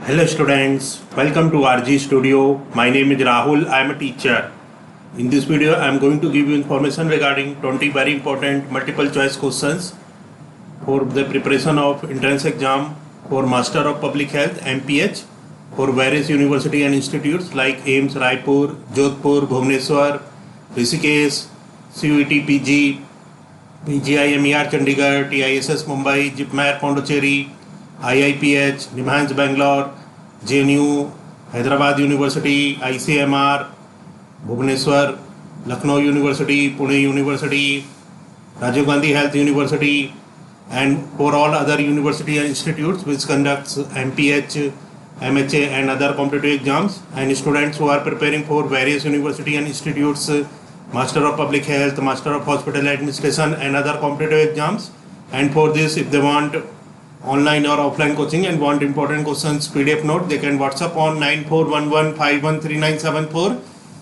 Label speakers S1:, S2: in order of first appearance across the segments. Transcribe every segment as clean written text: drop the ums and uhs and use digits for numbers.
S1: Hello students, welcome to RG Studio. My name is Rahul. I am a teacher. In this video, I am going to give you information regarding 20 very important multiple choice questions for the preparation of entrance exam for Master of Public Health MPH for various university and institutes like AIIMS Raipur, Jodhpur, Bhubaneswar, Rishikesh, CUET PG, PGI MER Chandigarh, TISS Mumbai, JIPMER Pondicherry, IIPH, NIMHANS Bangalore, JNU, Hyderabad University, ICMR, Bhubaneswar, Lucknow University, Pune University, Rajiv Gandhi Health University, and for all other university and institutes which conducts MPH, MHA and other competitive exams, and students who are preparing for various university and institutes, Master of Public Health, Master of Hospital Administration and other competitive exams. And for this, if they want online or offline coaching and want important questions PDF note, they can WhatsApp on 9411513974.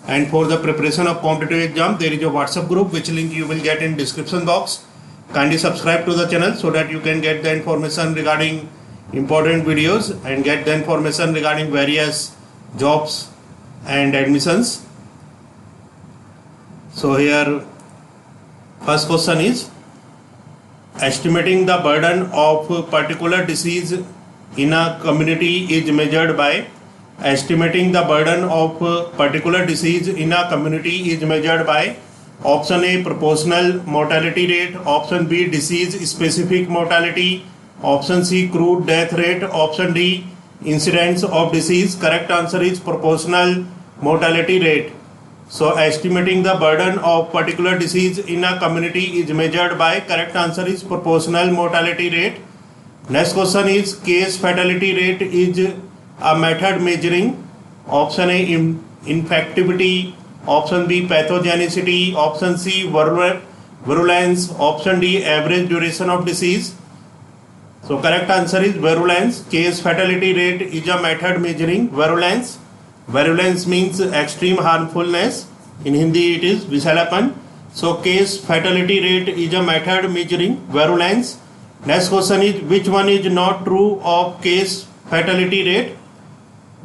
S1: And for the preparation of competitive exam, there is a WhatsApp group which link you will get in description box. Kindly subscribe to the channel so that you can get the information regarding important videos and get the information regarding various jobs and admissions. So here first question is, estimating the burden of particular disease in a community is measured by. Estimating the burden of particular disease in a community is measured by option A, proportional mortality rate, option B, disease specific mortality, option C, crude death rate, option D, incidence of disease. Correct answer is proportional mortality rate. So estimating the burden of particular disease in a community is measured by. Correct answer is proportional mortality rate. Next question is, case fatality rate is a method measuring option A, infectivity, option B, pathogenicity, option C, virulence, option D, average duration of disease. So correct answer is virulence. Case fatality rate is a method measuring virulence. Virulence means extreme harmfulness. In Hindi it is Vishalapan. So case fatality rate is a method measuring virulence. Next question is, which one is not true of case fatality rate?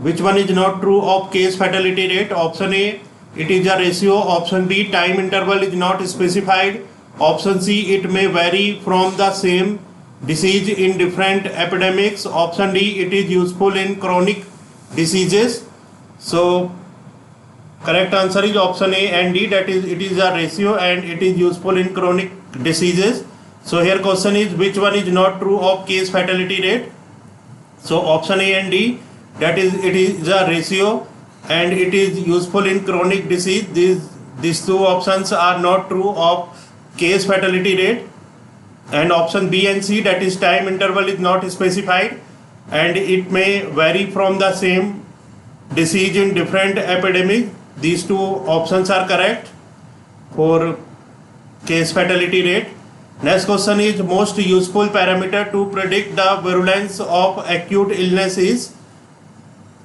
S1: Which one is not true of case fatality rate? Option A, it is a ratio. Option B, time interval is not specified. Option C, it may vary from the same disease in different epidemics. Option D, it is useful in chronic diseases. So correct answer is option A and D, that is it is a ratio and it is useful in chronic diseases. So here question is, which one is not true of case fatality rate? So option A and D, that is it is a ratio and it is useful in chronic disease. These two options are not true of case fatality rate. And option B and C, that is time interval is not specified and it may vary from the same disease in different epidemic. These two options are correct for case fatality rate. Next question is, most useful parameter to predict the virulence of acute illness is.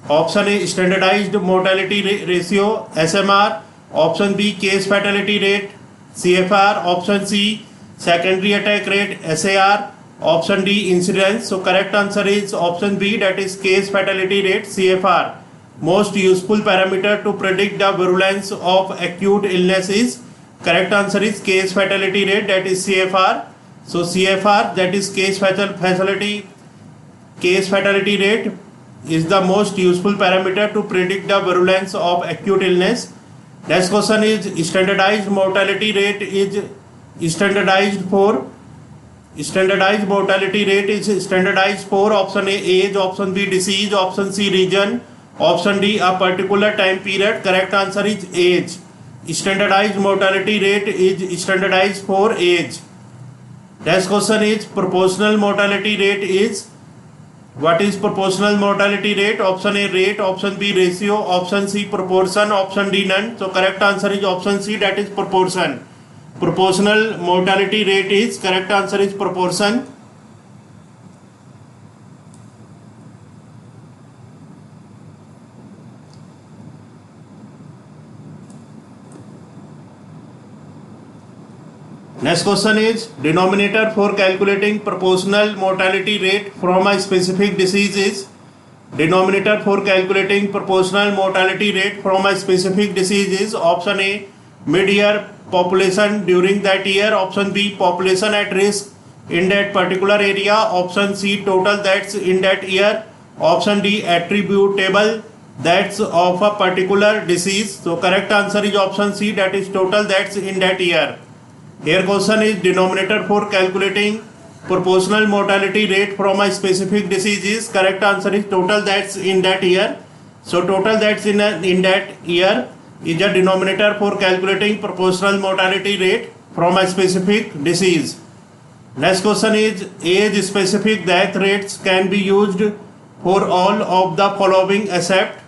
S1: Option A, standardized mortality ratio SMR, option B, case fatality rate CFR, option C, secondary attack rate SAR, option D, incidence. So correct answer is option B, that is case fatality rate CFR. Most useful parameter to predict the virulence of acute illness is. Correct answer is case fatality rate, that is CFR. So CFR, that is case fatality rate, is the most useful parameter to predict the virulence of acute illness. Next question is, standardized mortality rate is standardized mortality rate is standardized for option A, age, option B, disease, option C, region, option D, a particular time period. Correct answer is age. Standardized mortality rate is standardized for age. Next question is, proportional mortality rate is. What is proportional mortality rate? Option A, rate, option B, ratio, option C, proportion, option D, none. So correct answer is option C, that is proportion. Proportional mortality rate is, correct answer is proportion. Next question is, denominator for calculating proportional mortality rate from a specific disease is. Denominator for calculating proportional mortality rate from a specific disease is option A, mid-year population during that year, option B, population at risk in that particular area, option C, total deaths in that year, option D, attributable deaths of a particular disease. So correct answer is option C, that is total deaths in that year. Here question is denominator for calculating proportional mortality rate from a specific disease is, correct answer is total deaths in that year. So total deaths in that year is a denominator for calculating proportional mortality rate from a specific disease. Next question is age specific death rates can be used for all of the following except.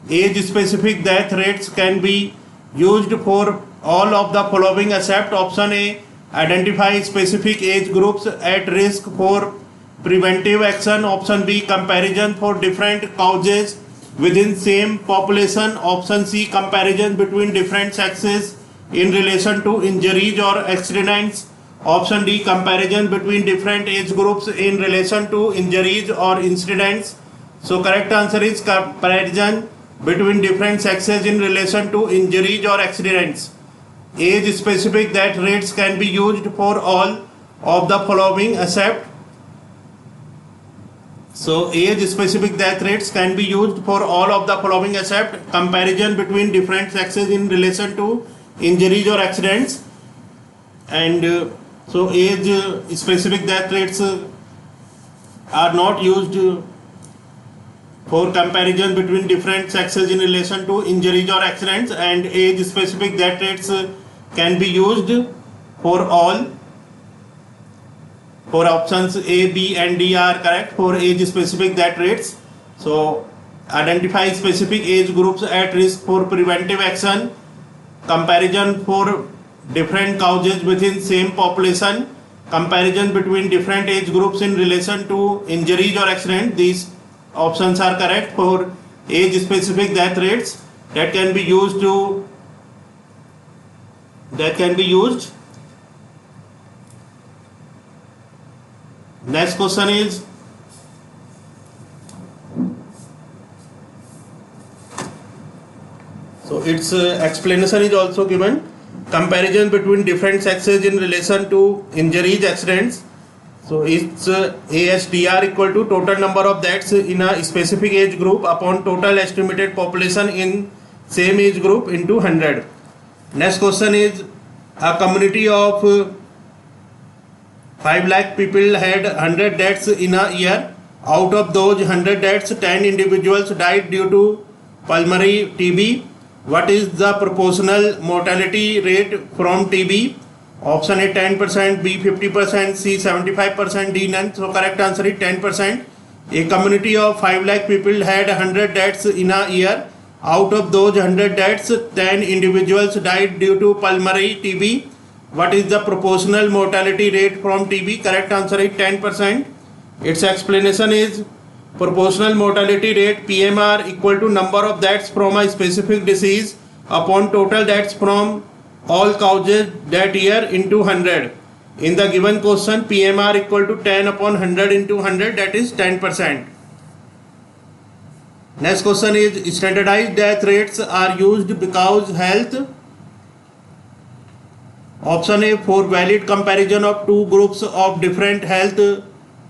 S1: Age specific death rates can be used for all of the following except. Option A, identify specific age groups at risk for preventive action. Option B, comparison for different causes within same population. Option C, comparison between different sexes in relation to injuries or accidents. Option D, comparison between different age groups in relation to injuries or incidents. So correct answer is comparison between different sexes in relation to injuries or accidents. Age specific death rates can be used for all of the following except. So age specific death rates can be used for all of the following except comparison between different sexes in relation to injuries or accidents. And so age specific death rates are not used for comparison between different sexes in relation to injuries or accidents, and age specific death rates can be used for all. For options A, B and D are correct for age specific death rates. So identify specific age groups at risk for preventive action, comparison for different causes within same population, comparison between different age groups in relation to injuries or accident. These options are correct for age specific death rates that can be used. Next question is so its explanation is also given. Comparison between different sexes in relation to injuries, accidents. So it's ASDR equal to total number of deaths in a specific age group upon total estimated population in same age group into 100. Next question is a community of 5 lakh people had 100 deaths in a year. Out of those 100 deaths, 10 individuals died due to pulmonary TB. What is the proportional mortality rate from TB? Option A 10%, B 50%, C 75%, D none. So correct answer is 10%. A community of 5 lakh people had 100 deaths in a year. Out of those 100 deaths, 10 individuals died due to pulmonary TB. What is the proportional mortality rate from TB? Correct answer is 10%. Its explanation is proportional mortality rate PMR equal to number of deaths from a specific disease upon total deaths from all causes that year into 100. In the given question, PMR equal to 10 upon 100 into 100, that is 10%. Next question is standardized death rates are used because health. Option A for valid comparison of two groups of different health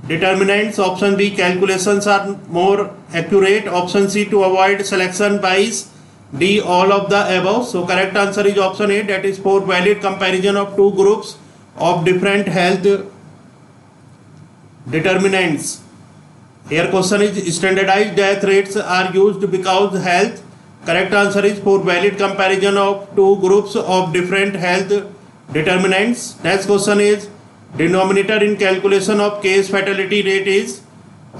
S1: determinants. Option B, calculations are more accurate. Option C, to avoid selection bias. D, all of the above. So correct answer is option A, that is for valid comparison of two groups of different health determinants. Here question is standardized death rates are used because health. Correct answer is for valid comparison of two groups of different health determinants. Next question is denominator in calculation of case fatality rate is.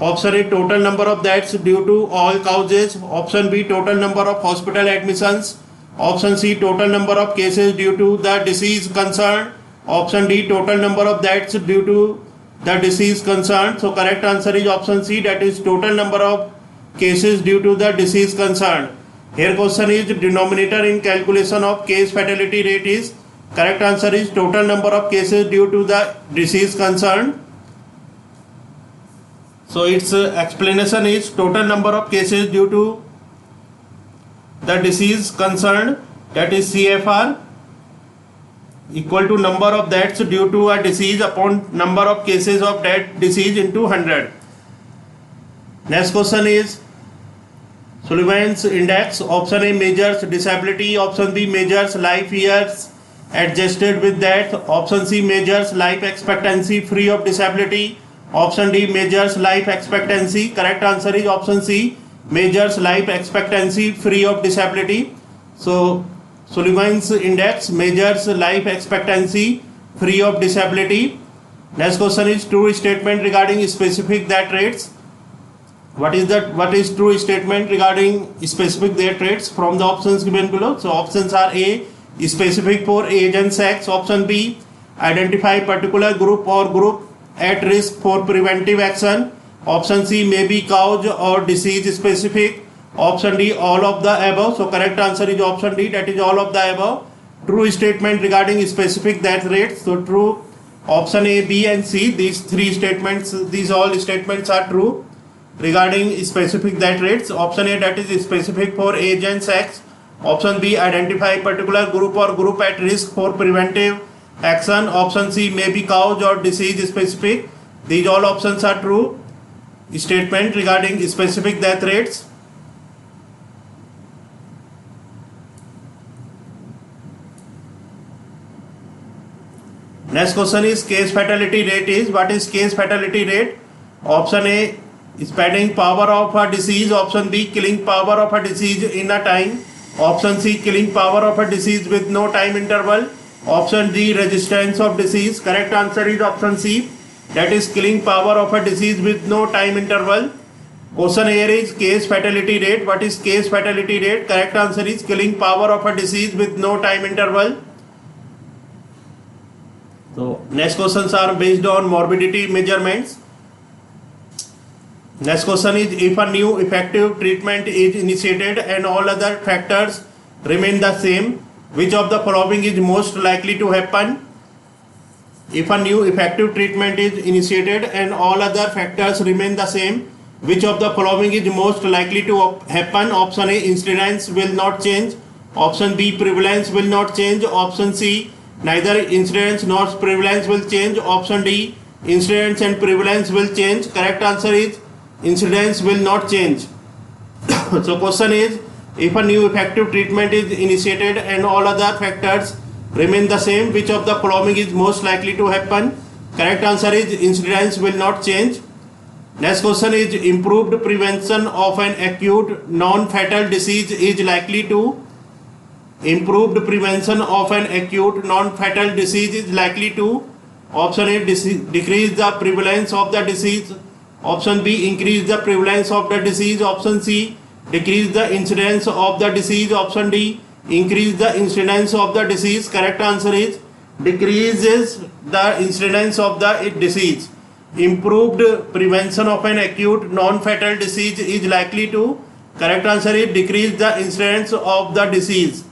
S1: Option A, total number of deaths due to all causes. Option B, total number of hospital admissions. Option C, total number of cases due to the disease concerned. Option D, total number of deaths due to the disease concerned. So correct answer is option C, that is total number of cases due to the disease concerned. Here question is denominator in calculation of case fatality rate is. Correct answer is total number of cases due to the disease concerned. So its explanation is total number of cases due to the disease concerned, that is CFR, equal to number of deaths due to a disease upon number of cases of that disease into 100. Next question is Sullivan's index. Option A measures disability, option B measures life years adjusted with death, option C measures life expectancy free of disability, option D measures life expectancy. Correct answer is option C, measures life expectancy free of disability. So Sullivan's index measures life expectancy free of disability. Next question is true statement regarding specific death rates. What is true statement regarding specific death rates from the options given below? So options are A, specific for age and sex, option B, identify particular group or group at risk for preventive action, option C, may be cause or disease specific, option D, all of the above. So correct answer is option D, that is all of the above. True statement regarding specific death rates. So true option A, B and C, these all statements are true regarding specific death rates. Option A, that is specific for age and sex, option B, identify particular group or group at risk for preventive action, option C, may be cause or disease specific. These all options are true statement regarding specific death rates. Next question is case fatality rate is. What is case fatality rate? Option A, spreading power of a disease, option B, killing power of a disease in a time, option C, killing power of a disease with no time interval, option D, resistance of disease. Correct answer is option C, that is killing power of a disease with no time interval. Question here is case fatality rate. What is case fatality rate? Correct answer is killing power of a disease with no time interval. So next questions are based on morbidity measurements. Next question is if a new effective treatment is initiated and all other factors remain the same, which of the following is most likely to happen? If a new effective treatment is initiated and all other factors remain the same, which of the following is most likely to happen? Option A, incidence will not change, option B, prevalence will not change, option C, neither incidence nor prevalence will change, option D, incidence and prevalence will change. Correct answer is incidence will not change. So question is if a new effective treatment is initiated and all other factors remain the same, which of the following is most likely to happen? Correct answer is incidence will not change. Next question is improved prevention of an acute non-fatal disease is likely to. Improved prevention of an acute non-fatal disease is likely to. Option A, decrease the prevalence of the disease, option B, increase the prevalence of the disease, option C, decrease the incidence of the disease, option D, increase the incidence of the disease. Correct answer is decreases the incidence of the disease. Improved prevention of an acute non-fatal disease is likely to. Correct answer is decrease the incidence of the disease.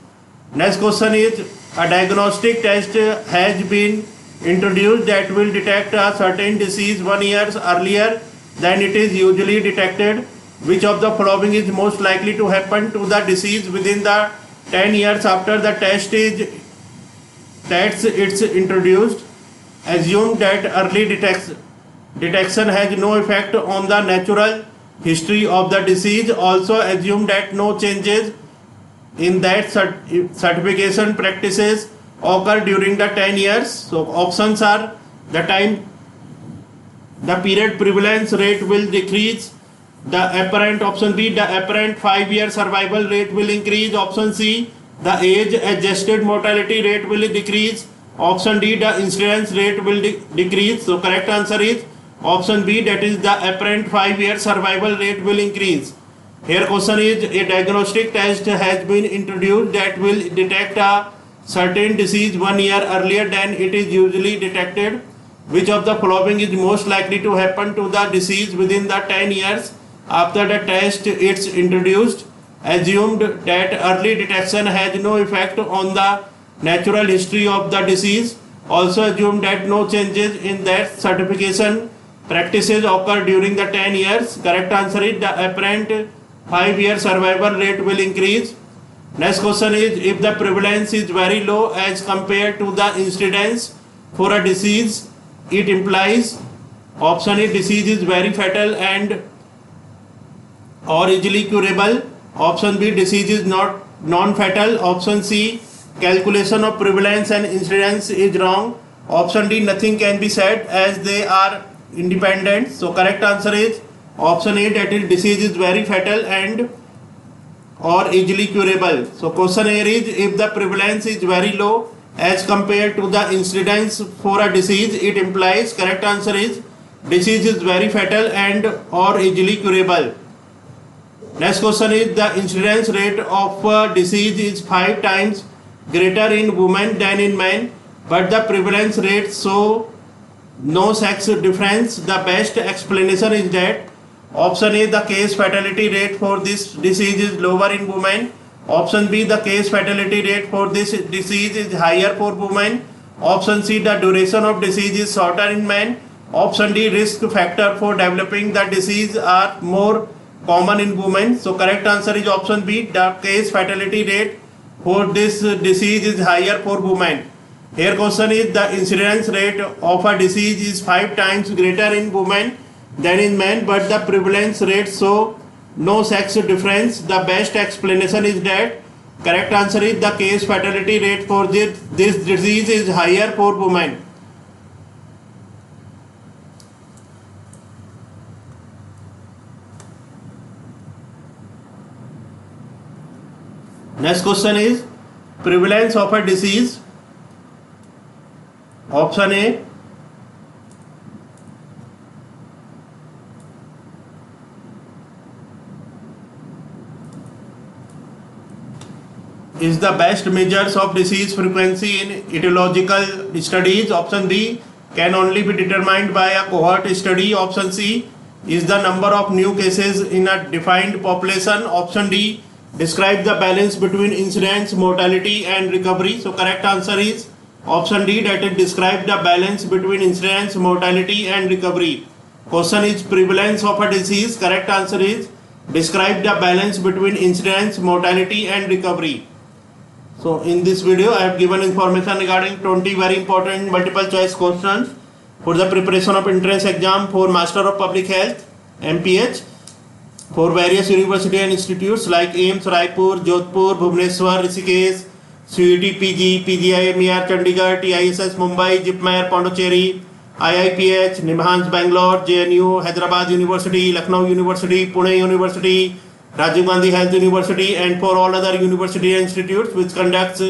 S1: Next question is a diagnostic test has been introduced that will detect a certain disease 1 year earlier than it is usually detected. Which of the following is most likely to happen to the disease within the 10 years after the test it's introduced? Assume that early detection has no effect on the natural history of the disease. Also assume that no changes in that certification practices occur during the 10 years. So options are the period prevalence rate will decrease, the apparent, option B, the apparent 5-year survival rate will increase, option C, the age adjusted mortality rate will decrease, option D, the incidence rate will decrease. So correct answer is option B, that is the apparent 5-year survival rate will increase. Here question is a diagnostic test has been introduced that will detect a certain disease 1 year earlier than it is usually detected. Which of the following is most likely to happen to the disease within the 10 years after the test is introduced? Assumed that early detection has no effect on the natural history of the disease. Also assume that no changes in that certification practices occur during the 10 years? Correct answer is the apparent 5-year survival rate will increase. Next question is, if the prevalence is very low as compared to the incidence for a disease, it implies option A, disease is very fatal and or easily curable. Option B, disease is not non-fatal. Option C, calculation of prevalence and incidence is wrong. Option D, nothing can be said as they are independent. So correct answer is option A, that is disease is very fatal and or easily curable. So question here is, if the prevalence is very low as compared to the incidence for a disease, it implies. Correct answer is disease is very fatal and or easily curable. Next question is, the incidence rate of a disease is 5 times greater in women than in men, but the prevalence rate show no sex difference. The best explanation is that option A, the case fatality rate for this disease is lower in women. Option B, the case fatality rate for this disease is higher for women. Option C, the duration of disease is shorter in men. Option D, risk factor for developing the disease are more common in women. So correct answer is option B, the case fatality rate for this disease is higher for women. Here question is, the incidence rate of a disease is 5 times greater in women than in men, but the prevalence rate show no sex difference. The best explanation is that correct answer is the case fatality rate for this disease is higher for women. Next question is, prevalence of a disease. Option A, is the best measures of disease frequency in etiological studies. Option B, can only be determined by a cohort study. Option C, is the number of new cases in a defined population. Option D, describe the balance between incidence, mortality and recovery. So correct answer is option D, that is describe the balance between incidence, mortality and recovery. Question is, prevalence of a disease. Correct answer is describe the balance between incidence, mortality and recovery. So in this video I have given information regarding 20 very important multiple choice questions for the preparation of entrance exam for Master of Public Health MPH for various university and institutes like AIIMS Raipur, Jodhpur, Bhubaneswar, Rishikesh, CUET PG, PGI MER Chandigarh, TISS Mumbai, JIPMER Pondicherry, IIPH, NIMHANS Bangalore, JNU, Hyderabad University, Lucknow University, Pune University, Rajiv Gandhi Health University, and for all other university and institutes which conducts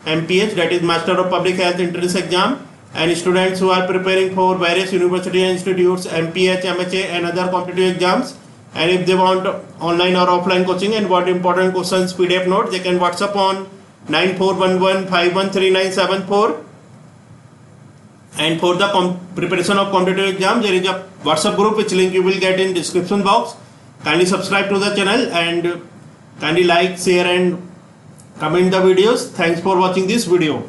S1: MPH, that is Master of Public Health entrance exam, and students who are preparing for various university and institutes MPH, MHA and other competitive exams, and if they want online or offline coaching and want important questions PDF note, they can WhatsApp on 9411513974. And for the preparation of competitive exam, there is a WhatsApp group which link you will get in description box. Kindly subscribe to the channel and kindly like, share and comment the videos. Thanks for watching this video.